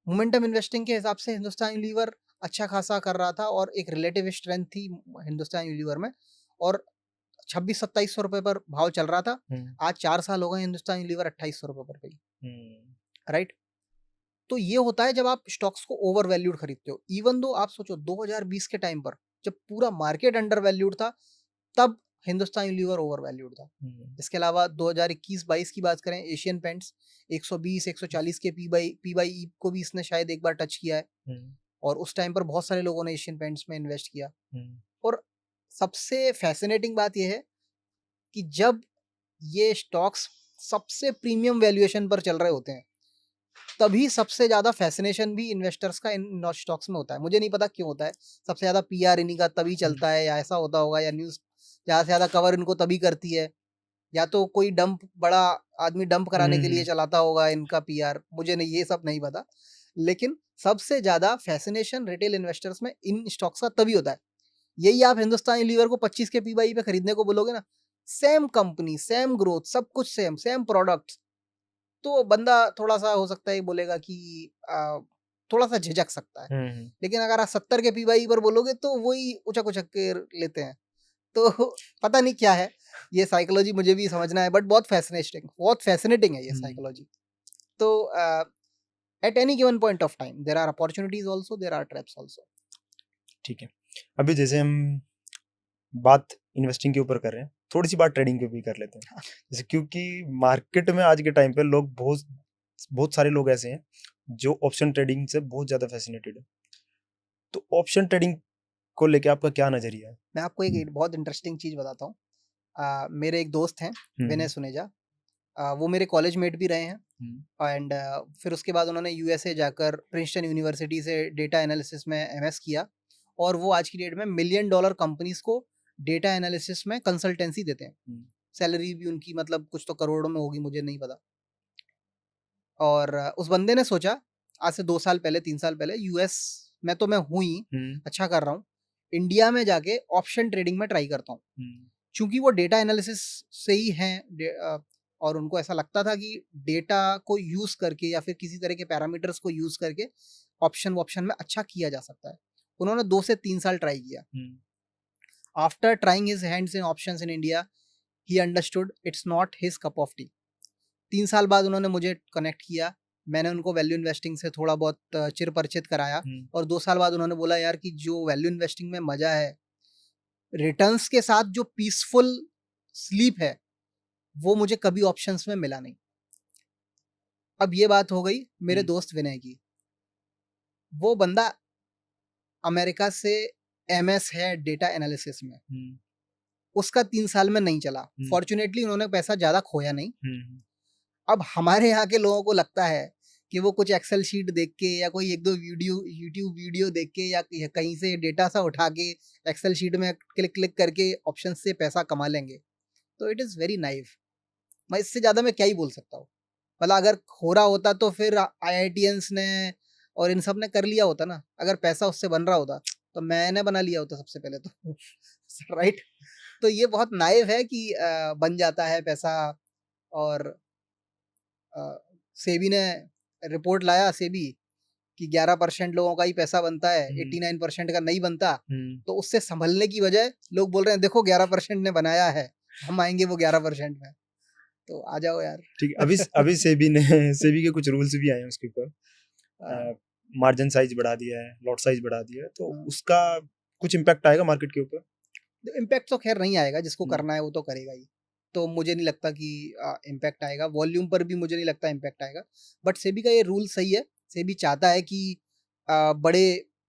S1: मोमेंटम इन्वेस्टिंग के हिसाब से हिंदुस्तान यूनिलीवर अच्छा खासा कर रहा था, और एक रिलेटिव स्ट्रेंथ थी हिंदुस्तान यूनिलीवर में, और 26-27 सौ रुपए पर भाव चल रहा था। आज 4 साल हो गए, हिंदुस्तान यूनिलीवर 2800 रुपए पर गई, राइट। तो ये होता है जब आप स्टॉक्स को ओवर वैल्यूड खरीदते हो। इवन दो आप सोचो 2020 के टाइम पर जब पूरा मार्केट अंडर वैल्यूड था, तब हिंदुस्तान यूनिलीवर ओवर वैल्यूड था। इसके अलावा 2021-22 की बात करें, एशियन पेंट्स 120-140 के पी बाई ई को भी इसने शायद एक बार टच किया है, और उस टाइम पर बहुत सारे लोगों ने एशियन पेंट्स में इन्वेस्ट किया। और सबसे फैसिनेटिंग बात यह है कि जब ये स्टॉक्स सबसे प्रीमियम वैल्यूएशन पर चल रहे होते हैं, तभी सबसे ज्यादा फैसिनेशन भी इन्वेस्टर्स का इन स्टॉक्स में होता है। मुझे नहीं पता क्यों होता है, सबसे ज्यादा पीआर इन्हीं का तभी चलता है, या ऐसा होता होगा, या न्यूज ज्यादा से ज्यादा कवर इनको तभी करती है, या तो कोई डंप बड़ा आदमी डंप कराने के लिए
S2: हम्म
S1: चलाता होगा इनका पीआर, मुझे नहीं, ये सब नहीं पता। लेकिन सबसे ज्यादा फैसिनेशन रिटेल इन्वेस्टर्स में इन स्टॉक्स का तभी होता है। यही आप हिंदुस्तान लीवर को 25 के पीबाई पे खरीदने को बोलोगे ना, सेम कंपनी, सेम ग्रोथ, सब कुछ सेम, सेम प्रोडक्ट्स, तो बंदा थोड़ा सा हो सकता है बोलेगा कि थोड़ा सा झिझक सकता है।
S2: हम्म।
S1: लेकिन अगर आप 70 के पीबाई पर बोलोगे तो वही उचक उचक के लेते हैं। तो पता नहीं क्या है ये साइकोलॉजी, मुझे भी समझना है, बट बहुत फैसिनेटिंग है ये साइकोलॉजी। तो at any given point of time there are opportunities also, there are traps also.
S2: ठीक है, अभी जैसे हम बात इन्वेस्टिंग के ऊपर कर रहे हैं, थोड़ी सी बात ट्रेडिंग पे भी कर लेते हैं। जैसे क्योंकि मार्केट में आज के टाइम पे लोग बहुत बहुत सारे लोग ऐसे हैं जो ऑप्शन ट्रेडिंग से बहुत ज्यादा फैसिनेटेड है। तो ऑप्शन ट्रेडिंग को लेके आपका क्या नजरिया है?
S1: मैं आपको एक बहुत इंटरेस्टिंग चीज बताता हूँ। मेरे एक दोस्त हैं, विनय सुनेजा, वो मेरे कॉलेज मेट भी रहे हैं। एंड फिर उसके बाद उन्होंने यूएसए जाकर प्रिंसटन यूनिवर्सिटी से डेटा एनालिसिस में एमएस किया, और वो आज की डेट में $1 मिलियन कंपनीज को डेटा एनालिसिस में कंसल्टेंसी देते हैं। सैलरी भी उनकी मतलब कुछ तो करोड़ों में होगी, मुझे नहीं पता। और उस बंदे ने सोचा आज से 2 साल पहले, 3 साल पहले, यूएस में तो मैं हूँ ही, अच्छा कर रहा हूँ, इंडिया में जाके ऑप्शन ट्रेडिंग में ट्राई करता हूँ। चूंकि वो डेटा एनालिसिस से ही हैं, और उनको ऐसा लगता था कि डेटा को यूज करके या फिर किसी तरह के पैरामीटर्स को यूज करके ऑप्शन में अच्छा किया जा सकता है। उन्होंने 2 से 3 साल ट्राई किया। After trying his hands in options in India, he understood it's not his cup of T. 3 साल बाद उन्होंने मुझे कनेक्ट किया, मैंने उनको वैल्यू इन्वेस्टिंग से थोड़ा बहुत चिर परिचित कराया, और 2 साल बाद उन्होंने बोला यार कि जो वैल्यू इन्वेस्टिंग में मजा है, रिटर्न्स के साथ जो पीसफुल स्लीप है, वो मुझे कभी ऑप्शंस में मिला नहीं। अब ये बात हो गई मेरे दोस्त विनय की। वो बंदा अमेरिका से एमएस है डेटा एनालिसिस में, उसका 3 साल में नहीं चला। फॉर्चुनेटली उन्होंने पैसा ज्यादा खोया नहीं। अब हमारे यहाँ के लोगों को लगता है कि वो कुछ एक्सेल शीट देख के या कोई एक दो यूट्यूब वीडियो देख के या कहीं से डेटा सा उठा के एक्सेल शीट में क्लिक क्लिक करके ऑप्शन से पैसा कमा लेंगे। तो इट इज़ वेरी नाइव। मैं इससे ज़्यादा मैं क्या ही बोल सकता हूँ। मतलब अगर हो रहा होता तो फिर IITians ने और इन सब ने कर लिया होता ना। अगर पैसा उससे बन रहा होता तो मैंने बना लिया होता सबसे पहले तो राइट। तो ये बहुत नाइव है कि बन जाता है पैसा। और सेबी ने रिपोर्ट लाया, सेबी, कि 11% लोगों का ही पैसा बनता है, 89% का नहीं बनता। तो उससे संभलने की बजाय लोग बोल रहे हैं देखो 11% ने बनाया है, हम आएंगे वो 11% में, तो आ जाओ यार।
S2: ठीक है, अभी सेबी के कुछ रूल्स भी आए हैं उसके ऊपर। मार्जिन साइज बढ़ा दिया है, लॉट साइज बढ़ा दिया है, तो उसका कुछ इम्पैक्ट आएगा मार्केट के ऊपर?
S1: इम्पैक्ट तो खैर नहीं आएगा, जिसको करना है वो तो करेगा ही। तो मुझे नहीं लगता कि इम्पैक्ट आएगा। वॉल्यूम पर भी मुझे नहीं लगता इम्पैक्ट आएगा। बट सेबी का ये रूल सही है। सेबी चाहता है कि बड़े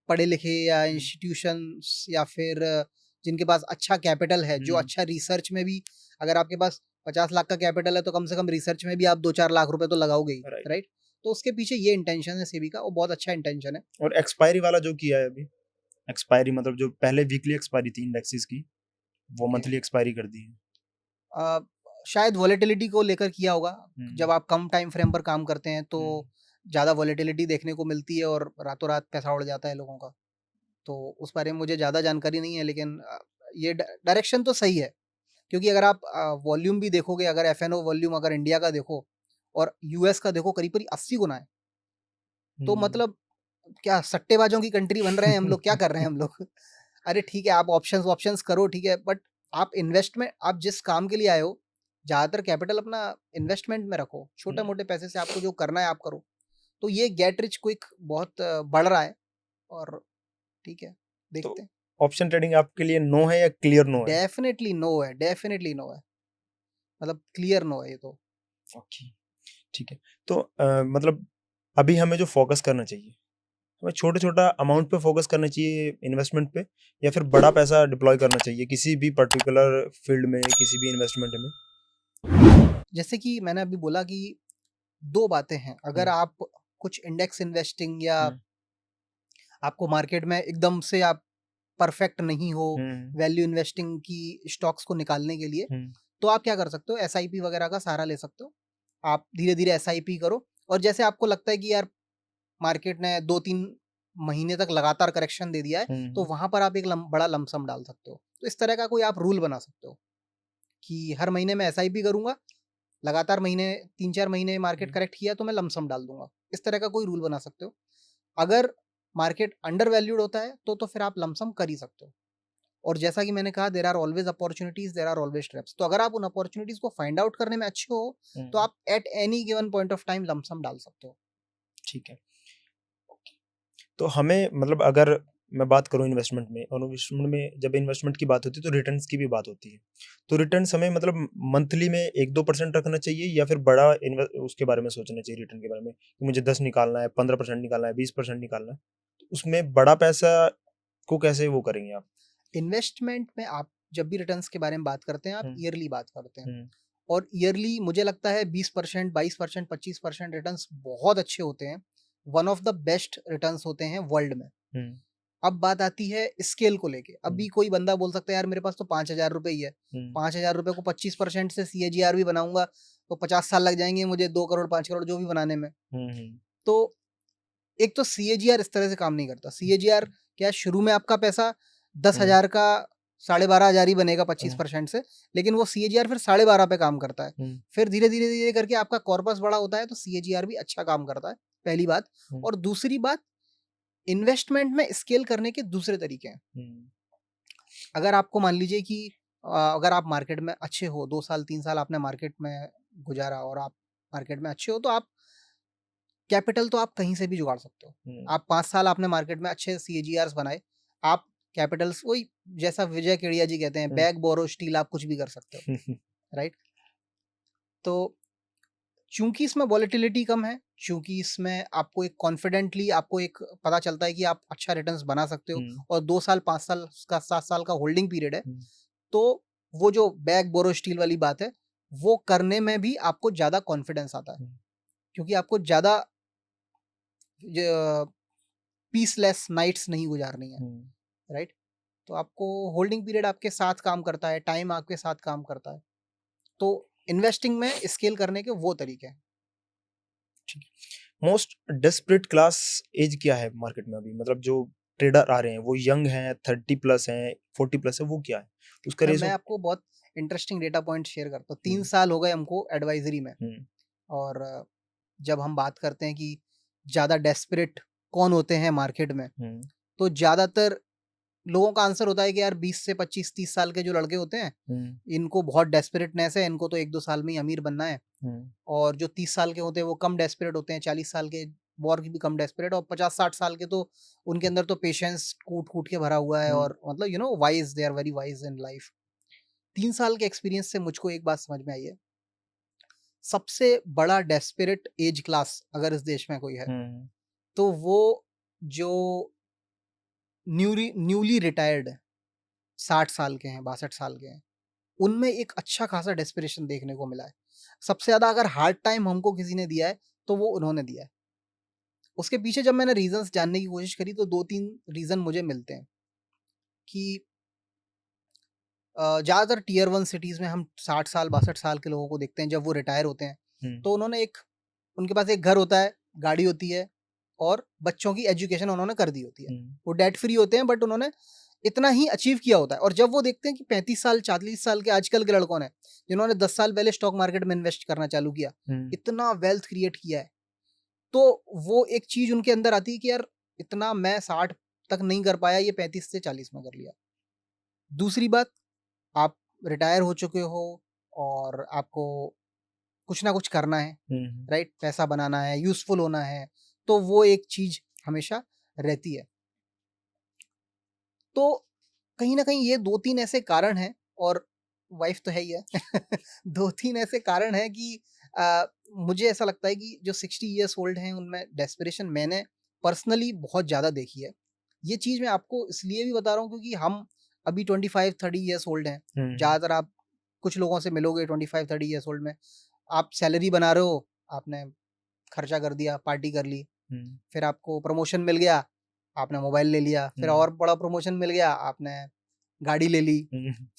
S1: पढ़े लिखे या इंस्टीट्यूशंस या फिर जिनके पास अच्छा कैपिटल है, जो अच्छा रिसर्च में भी, अगर आपके पास 50 लाख का कैपिटल है तो कम से कम रिसर्च में भी आप 2-4 लाख रुपए तो लगाओगे ही, राइट। तो उसके पीछे ये इंटेंशन है सेबी का, वो बहुत अच्छा इंटेंशन है।
S2: और एक्सपायरी वाला जो किया है अभी, एक्सपायरी मतलब जो पहले वीकली एक्सपायरी थी इंडेक्सेस की, वो मंथली एक्सपायरी कर दी है।
S1: शायद वॉलेटिलिटी को लेकर किया होगा। जब आप कम टाइम फ्रेम पर काम करते हैं तो ज़्यादा वॉलेटिलिटी देखने को मिलती है और रातों रात पैसा उड़ जाता है लोगों का। तो उस बारे में मुझे ज़्यादा जानकारी नहीं है, लेकिन ये डायरेक्शन तो सही है। क्योंकि अगर आप वॉल्यूम भी देखोगे, अगर एफएनओ वॉल्यूम अगर इंडिया का देखो और यूएस का देखो, करीब करीब 80 गुना है। तो मतलब क्या सट्टेबाजों की कंट्री बन रहे हैं हम लोग? क्या कर रहे हैं हम लोग? अरे ठीक है, आप ऑप्शंस करो, ठीक है, बट आप इन्वेस्टमेंट, आप जिस काम के लिए आए हो, ज़्यादातर कैपिटल अपना इन्वेस्टमेंट में रखो। छोटे मोटे पैसे से आपको जो करना है आप करो। तो ये गेट रिच क्विक बहुत बढ़ रहा है, और ठीक है, देखते हैं।
S2: ऑप्शन ट्रेडिंग आपके लिए नो है या क्लियर नो है?
S1: डेफिनेटली नो है, डेफिनेटली नो है, मतलब क्लियर नो है ये तो।
S2: ओके, ठीक है। तो मतलब अभी हमें जो फोकस करना चाहिए, हमें छोटा छोटा अमाउंट पे फोकस करना चाहिए इन्वेस्टमेंट पे, या फिर बड़ा पैसा डिप्लॉय करना चाहिए किसी भी पर्टिकुलर फील्ड में, किसी भी इन्वेस्टमेंट में?
S1: जैसे कि मैंने अभी बोला कि 2 बातें हैं। अगर आप कुछ इंडेक्स इन्वेस्टिंग या आपको मार्केट में एकदम से आप परफेक्ट नहीं हो वैल्यू इन्वेस्टिंग की स्टॉक्स को निकालने के लिए, तो आप क्या कर सकते हो, एसआईपी वगैरह का सहारा ले सकते हो। आप धीरे-धीरे एसआईपी करो और जैसे आपको लगता है कि यार मार्केट ने 2-3 महीने तक लगातार करेक्शन दे दिया है, तो वहाँ पर आप एक बड़ा लमसम डाल सकते हो। तो इस तरह का कोई आप रूल बना सकते हो कि हर महीने मैं एसआईपी करूँगा, लगातार महीने 3-4 महीने मार्केट करेक्ट किया तो मैं लमसम डाल दूँगा। इस तरह का कोई रूल बना सकते हो। अगर मार्केट अंडर वैल्यूड होता है तो फिर आप लमसम कर ही सकते हो। और जैसा कि मैंने कहा, there are always opportunities, there are always traps. तो अगर आप उन अपॉर्चुनिटीज को फाइंड आउट करने में अच्छे हो तो आप eight any given point of time lump sum डाल सकते हो।
S2: ठीक है। तो हमें मतलब अगर मैं बात करूं इन्वेस्टमेंट में, और इन्वेस्टमेंट में जब इन्वेस्टमेंट की बात होती है तो रिटर्न्स की भी बात होती है। तो रिटर्न्स हमें मतलब मंथली में 1-2% रखना चाहिए, या फिर बड़ा उसके बारे में सोचना चाहिए, रिटर्न के बारे में कि मुझे 10 निकालना है, 15% निकालना है, 20% निकालना है। तो उसमें बड़ा पैसा को कैसे वो करेंगे आप?
S1: इन्वेस्टमेंट में आप जब भी रिटर्न्स के बारे में बात करते हैं, आप ईयरली बात करते हैं।
S2: हम्म
S1: और ईयरली मुझे लगता है 20%, 22%, 25% रिटर्न्स बहुत अच्छे होते हैं। One of the best returns होते हैं वर्ल्ड में।
S2: हम्म
S1: अब बात आती है स्केल को लेके। अभी कोई बंदा बोल सकता है यार मेरे पास तो 5,000 रुपए ही है, 5,000 रुपए को 25% से सीएजीआर भी बनाऊंगा तो 50 साल लग जाएंगे मुझे, 2 करोड़ 5 करोड़ जो भी बनाने में। तो एक तो सीएजीआर इस तरह से काम नहीं करता। सीएजीआर क्या, शुरू में आपका पैसा 10,000 का 12,500 ही बनेगा 25% से, लेकिन वो सीएजीआर फिर 12.5 पे काम करता है। फिर धीरे धीरे धीरे करके आपका कॉर्पस बड़ा होता है तो सीएजीआर भी अच्छा काम करता है, पहली बात। और दूसरी बात, इन्वेस्टमेंट में स्केल करने के दूसरे तरीके हैं। अगर आपको मान लीजिए कि अगर आप मार्केट में अच्छे हो, 2 साल 3 साल आपने मार्केट में गुजारा और आप मार्केट में अच्छे हो, तो आप कैपिटल तो आप कहीं से भी जुगाड़ सकते हो। आप 5 साल आपने मार्केट में अच्छे सीएजीआर्स बनाए, आप कैपिटल्स वही, जैसा विजय केडिया जी कहते हैं, बैग बोरो स्टील, आप कुछ भी कर सकते हो, राइट? तो चूंकि इसमें वॉलेटिलिटी कम है, चूंकि इसमें आपको एक कॉन्फिडेंटली आपको एक पता चलता है कि आप अच्छा रिटर्न्स बना सकते हो, और 2 साल 5 साल का 7 साल का होल्डिंग पीरियड है, तो वो जो बैग बोरो स्टील वाली बात है, वो करने में भी आपको ज्यादा कॉन्फिडेंस आता है, क्योंकि आपको ज्यादा पीसलेस नाइट्स नहीं गुजारनी है, राइट? तो आपको होल्डिंग पीरियड आपके साथ काम करता है, टाइम आपके साथ काम करता है। तो इन्वेस्टिंग में स्केल करने के वो तरीके हैं।
S2: मोस्ट डेस्परेट क्लास एज क्या है मार्केट में अभी? मतलब जो ट्रेडर आ रहे हैं वो यंग हैं, 30 प्लस हैं, 40 प्लस है, वो क्या है उसका
S1: मैं
S2: रेशो?
S1: आपको बहुत इंटरेस्टिंग डेटा पॉइंट शेयर करता हूँ। 3 साल हो गए हमको एडवाइजरी में, और जब हम बात करते हैं कि ज़्यादा डेस्परेट कौन होते हैं मार्केट में, तो ज़्यादातर लोगों का आंसर होता है कि यार 20 से 25-30 साल के जो लड़के होते हैं, इनको बहुत डेस्परेटनेस है, इनको तो 1-2 साल में ही अमीर बनना है। और जो 30 साल के होते हैं वो कम डेस्परेट होते हैं, 40 साल के और भी कम डेस्परेट, और 50-60 साल के तो उनके अंदर तो पेशेंस कूट-कूट के भरा हुआ है, और मतलब wise, they are very wise in life. 3 साल के एक्सपीरियंस से मुझको एक बात समझ में आई है, सबसे बड़ा डेस्परेट एज क्लास अगर इस देश में कोई है, तो वो जो न्यूली रिटायर्ड 60 साल के हैं, 62 साल के हैं, उनमें एक अच्छा खासा डेस्परेशन देखने को मिला है। सबसे ज़्यादा अगर हार्ड टाइम हमको किसी ने दिया है, तो वो उन्होंने दिया है। उसके पीछे जब मैंने रीज़न्स जानने की कोशिश करी तो 2-3 रीज़न मुझे मिलते हैं कि ज़्यादातर टियर 1 सिटीज़ में हम 60 साल, 62 साल के लोगों को देखते हैं, जब वो रिटायर होते हैं, तो उन्होंने उनके पास एक घर होता है, गाड़ी होती है, और बच्चों की एजुकेशन उन्होंने कर दी होती है। वो डेट फ्री होते हैं, बट उन्होंने इतना ही अचीव किया होता है। और जब वो देखते हैं कि 35 साल, 40 साल के आजकल के लड़कों ने, जिन्होंने 10 साल पहले स्टॉक मार्केट में इन्वेस्ट करना चालू किया, इतना वेल्थ क्रिएट किया है, तो वो एक चीज़ उनके अंदर आती है कि यार इतना मैं 60 तक नहीं कर पाया, ये 35 से 40 में कर लिया। दूसरी बात, आप रिटायर हो चुके हो और आपको कुछ ना कुछ करना है, राइट? पैसा बनाना है, यूज़फुल होना है, तो वो एक चीज़ हमेशा रहती है। तो कहीं न कहीं ये 2-3 ऐसे कारण हैं, और वाइफ़ तो है ही है। 2-3 ऐसे कारण हैं कि मुझे ऐसा लगता है कि जो 60 इयर्स ओल्ड हैं, उनमें डेस्परेशन मैंने पर्सनली बहुत ज़्यादा देखी है। ये चीज़ मैं आपको इसलिए भी बता रहा हूँ क्योंकि हम अभी 25-30 इयर्स ओल्ड हैं। ज़्यादातर आप कुछ लोगों से मिलोगे 25-30 इयर्स ओल्ड में, आप सैलरी बना रहे हो, आपने खर्चा कर दिया, पार्टी कर ली, फिर आपको प्रमोशन मिल गया, आपने मोबाइल ले लिया, फिर और बड़ा प्रमोशन मिल गया, आपने गाड़ी ले ली,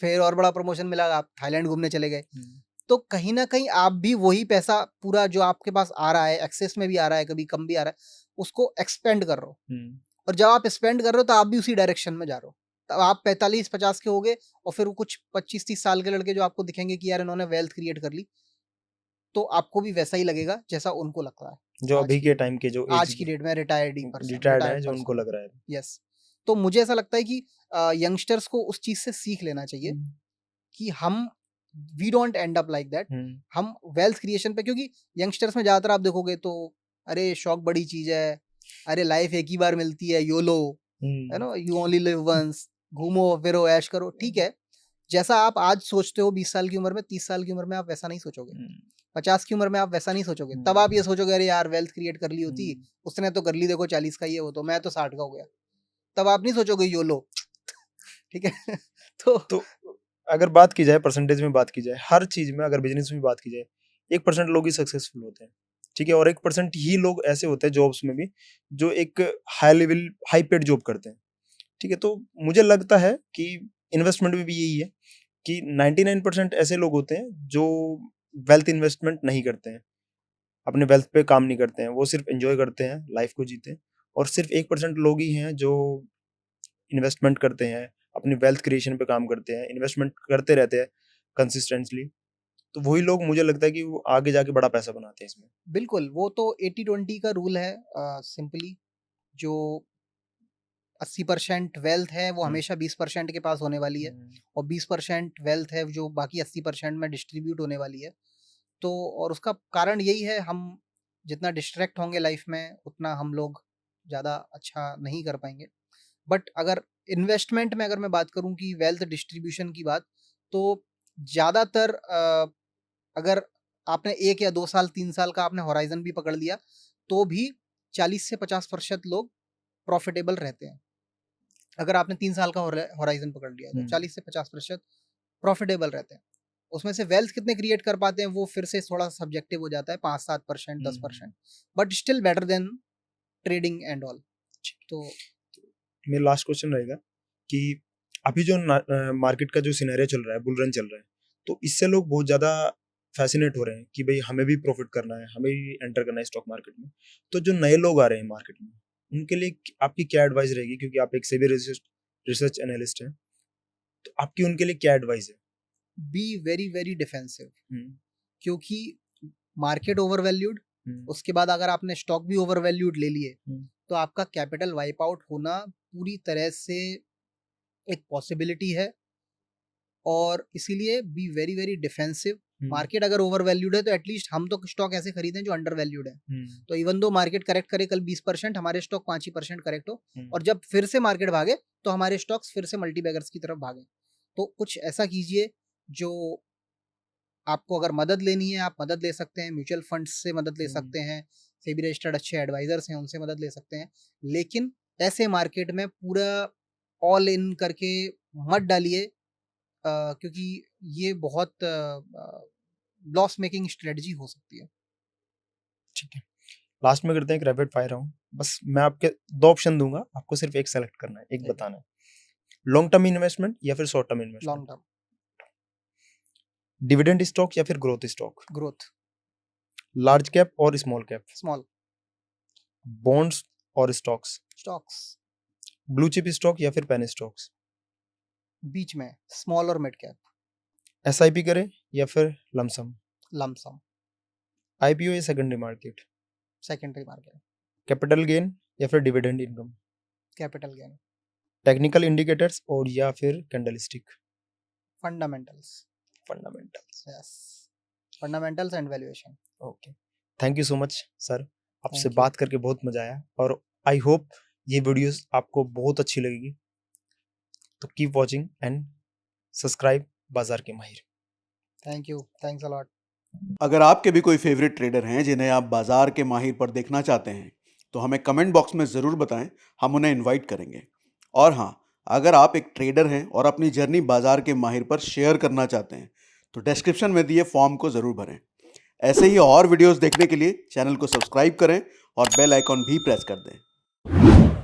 S1: फिर और बड़ा प्रमोशन मिला, आप थाईलैंड घूमने चले गए। तो कहीं ना कहीं आप भी वही पैसा पूरा जो आपके पास आ रहा है, एक्सेस में भी आ रहा है, कभी कम भी आ रहा है, उसको एक्सपेंड कर रहे हो। और जब आप स्पेंड कर रहे हो तो आप भी उसी डायरेक्शन में जा रहे हो। तब आप 45-50 के हो गए, और फिर वो कुछ 25-30 साल के लड़के जो आपको दिखेंगे कि यार इन्होंने वेल्थ क्रिएट कर ली, तो आपको भी वैसा ही लगेगा जैसा उनको लगता है
S2: जो
S1: आज
S2: अभी
S1: की
S2: के टाइम के जो
S1: आज
S2: एज
S1: की डेट में रिटायर्ड पर्सन,
S2: रिटायर्ड है
S1: रिटायर्ड
S2: जो उनको
S1: पर्सन।
S2: लग रहा है।
S1: यस। तो मुझे ऐसा लगता है कि यंगस्टर्स को उस चीज से सीख लेना चाहिए कि हम we don't end up like that. हम वेल्थ क्रिएशन पे, क्योंकि यंगस्टर्स में ज्यादातर आप देखोगे तो अरे शौक बड़ी चीज है, अरे लाइफ एक ही बार मिलती है, योलो, है ना, यू ओनली लिव वंस, घूमो फिरो ऐश करो। ठीक है, जैसा आप आज सोचते हो 20 साल की उम्र में, 30 साल की उम्र में आप वैसा नहीं सोचोगे, 50 की उम्र में आप वैसा नहीं सोचोगे। तब आप ये सोचोगे अरे यार वेल्थ क्रिएट कर ली होती, उसने तो कर ली, देखो 40 का ही है वो, तो मैं तो 60 का हो गया। तब आप नहीं सोचोगे योलो। ठीक है।
S2: तो अगर बात की जाए, परसेंटेज में बात की जाए, हर चीज में अगर बिजनेस में बात की जाए, 1% लोग ही सक्सेसफुल होते हैं, ठीक है, और 1% ही लोग ऐसे होते हैं जॉब्स में भी जो एक high level high paid job करते हैं, ठीक है। तो मुझे लगता है कि इन्वेस्टमेंट में भी यही है कि 99% ऐसे लोग होते हैं जो वेल्थ इन्वेस्टमेंट नहीं करते हैं, अपने वेल्थ पे काम नहीं करते हैं, वो सिर्फ एंजॉय करते हैं, लाइफ को जीते हैं। और सिर्फ 1% लोग ही हैं जो इन्वेस्टमेंट करते हैं, अपनी वेल्थ क्रिएशन पे काम करते हैं, इन्वेस्टमेंट करते रहते हैं कंसिस्टेंटली। तो वही लोग मुझे लगता है कि वो आगे जाके बड़ा पैसा बनाते हैं इसमें।
S1: बिल्कुल, वो तो 80-20 का रूल है। सिंपली जो 80% वेल्थ है वो हमेशा 20% के पास होने वाली है, और 20% वेल्थ है जो बाकी 80% में डिस्ट्रीब्यूट होने वाली है। तो और उसका कारण यही है, हम जितना डिस्ट्रैक्ट होंगे लाइफ में उतना हम लोग ज़्यादा अच्छा नहीं कर पाएंगे। बट अगर इन्वेस्टमेंट में अगर मैं बात करूं कि वेल्थ डिस्ट्रीब्यूशन की बात, तो ज़्यादातर अगर आपने 1 या 2 साल 3 साल का आपने होराइजन भी पकड़ लिया, तो भी 40 से 50% लोग प्रॉफिटेबल रहते हैं। अगर आपने 3 साल का होराइजन पकड़ लिया तो 40 से 50% प्रॉफिटेबल रहते हैं। उसमें से वेल्थ कितने क्रिएट कर पाते हैं वो फिर से थोड़ा सब्जेक्टिव हो जाता है, 5-7%, 10%, but still better than trading and all. तो
S2: मेरा लास्ट क्वेश्चन रहेगा कि अभी जो मार्केट का जो सिनेरियो चल रहा है, बुल रन चल रहा है, तो इससे लोग बहुत ज्यादा फैसिनेट हो रहे हैं कि भाई हमें भी प्रॉफिट करना है, हमें भी एंटर करना है स्टॉक मार्केट में। तो जो नए लोग आ रहे हैं मार्केट में, उनके लिए आपकी क्या एडवाइस रहेगी, क्योंकि आप एक सेबी रिसर्च एनालिस्ट हैं, तो आपकी उनके लिए क्या एडवाइस है?
S1: बी वेरी वेरी डिफेंसिव, क्योंकि मार्केट ओवर वैल्यूड, उसके बाद अगर आपने स्टॉक भी ओवर वैल्यूड ले लिए, तो आपका कैपिटल वाइप आउट होना पूरी तरह से एक पॉसिबिलिटी है। और इसीलिए be very very defensive. Market अगर ओवर वैल्यूड है तो एटलीस्ट हम तो स्टॉक ऐसे खरीदें जो अंडर वैल्यूड है। तो इवन दो मार्केट करेक्ट करे कल 20%, हमारे स्टॉक 5% करेक्ट हो, और जब फिर से मार्केट भागे तो हमारे स्टॉक्स फिर से मल्टीबैगर्स की तरफ भागे। तो कुछ ऐसा कीजिए जो आपको अगर मदद लेनी है आप मदद ले सकते हैं, म्यूचुअल फंड्स से मदद ले सकते हैं, सेबी रजिस्टर्ड अच्छे एडवाइजर्स हैं उनसे मदद ले सकते हैं, लेकिन ऐसे मार्केट में पूरा ऑल इन करके मत डालिए, क्योंकि ये बहुत लॉस मेकिंग स्ट्रेटजी हो सकती है।
S2: ठीक है, लास्ट में करते हैं एक रैपिड फायर राउंड। बस मैं आपके 2 ऑप्शन दूंगा, आपको सिर्फ एक सेलेक्ट करना है, एक बताना है, लॉन्ग टर्म इन्वेस्टमेंट या फिर short term investment?
S1: Long term.
S2: Dividend stock या फिर growth stock?
S1: Growth.
S2: Large cap और स्मॉल कैप?
S1: स्मॉल।
S2: बॉन्ड्स और stocks?
S1: Stocks.
S2: Blue chip stock या फिर पेनी स्टॉक्स?
S1: बीच में स्मॉल और मिड कैप।
S2: एसआईपी करें या फिर लमसम?
S1: लमसम।
S2: आईपीओ या secondary market?
S1: Secondary market.
S2: Capital gain या फिर dividend income?
S1: Capital gain.
S2: Technical indicators और या फिर candlestick?
S1: Fundamentals.
S2: Fundamentals.
S1: Yes, fundamentals and valuation.
S2: Okay, thank you so much sir, आपसे
S1: Thank you.
S2: बात करके बहुत मजा आया, और आई होप ये वीडियोस आपको बहुत अच्छी लगेगी। तो कीप वॉचिंग एंड सब्सक्राइब बाजार के माहिर।
S1: Thank you, thanks a lot.
S3: अगर आपके भी कोई फेवरेट ट्रेडर हैं जिन्हें आप बाजार के माहिर पर देखना चाहते हैं तो हमें कमेंट बॉक्स में ज़रूर बताएं, हम उन्हें इनवाइट करेंगे। और हाँ, अगर आप एक ट्रेडर हैं और अपनी जर्नी बाजार के माहिर पर शेयर करना चाहते हैं तो डिस्क्रिप्शन में दिए फॉर्म को ज़रूर भरें। ऐसे ही और वीडियोस देखने के लिए चैनल को सब्सक्राइब करें और बेल आइकॉन भी प्रेस कर दें।